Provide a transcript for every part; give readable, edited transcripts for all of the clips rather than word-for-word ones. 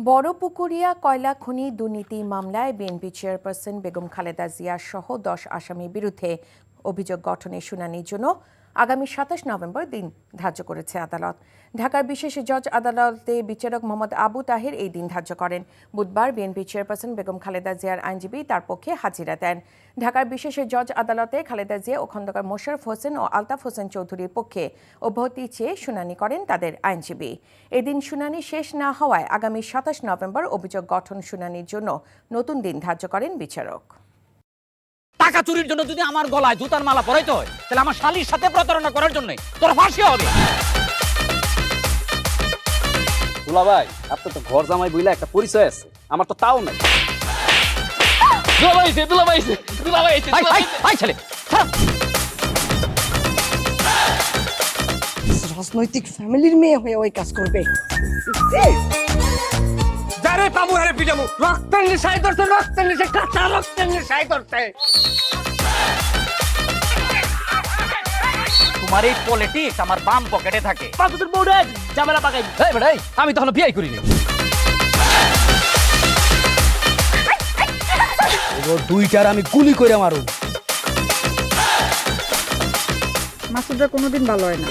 বড়পুকুরিয়া কয়লা খনি দুর্নীতি মামলায় বিএনপি চেয়ারপারসন বেগম খালেদা জিয়া সহ ১০ আসামির বিরুদ্ধে অভিযোগ গঠনের শুনানির জন্য আগামী ২৭ নভেম্বর দিন ধার্য করেছে আদালত। ঢাকার বিশেষ জজ আদালতে বিচারক মোহাম্মদ আবু তাহের এই দিন ধার্য করেন। বুধবার বিএনপি চেয়ারপারসন বেগম খালেদা জিয়ার আইনজীবী তার পক্ষে হাজিরা দেন। ঢাকার বিশেষ জজ আদালতে খালেদা জিয়া ও খন্দকার মোশাররফ হোসেন ও আলতাফ হোসেন চৌধুরীর পক্ষে অব্যাহতি চেয়ে শুনানি করেন তাদের আইনজীবী। এদিন শুনানি শেষ না হওয়ায় আগামী ২৭ নভেম্বর অভিযোগ গঠন শুনানির জন্য নতুন দিন ধার্য করেন বিচারক। টাকা চুরির জন্য যদি আমার গলায় জুতার মালা পরাইতে হয় তাহলে আমার শালীর সাথে প্রতারণা করার জন্য তোর ফাঁসি হবে। দুলা ভাই, আপনার তো ঘর জামাই বইলা একটা পরিচয় আছে, আমার তো তাও নাই। রাজনৈতিক ফ্যামিলির মেয়ে হয়ে ওই কাজ করবে। যারে পাবো হারে পিটামু, রক্তের নেশায় ধরতে, রক্তের নেশায়, কাঁচা রক্তের নেশায় ধরতে। তোমার এই পলিটিক্স আমার বাম পকেটে থাকে। পাকুদের বউরে ঝামেলা পাকাই। এই বেটা, আমি তখন বিয়ে করিনি। দুইটার আমি গুলি করে মারু। মাসুদরা কোনোদিন ভালো হয় না।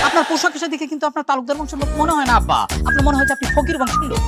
আপনার পোশাক আশাক দেখে কিন্তু আপনার তালুকদার বংশের লোক মনে হয় না আব্বা, আপনার মনে হয় যে আপনি ফকির বংশের লোক।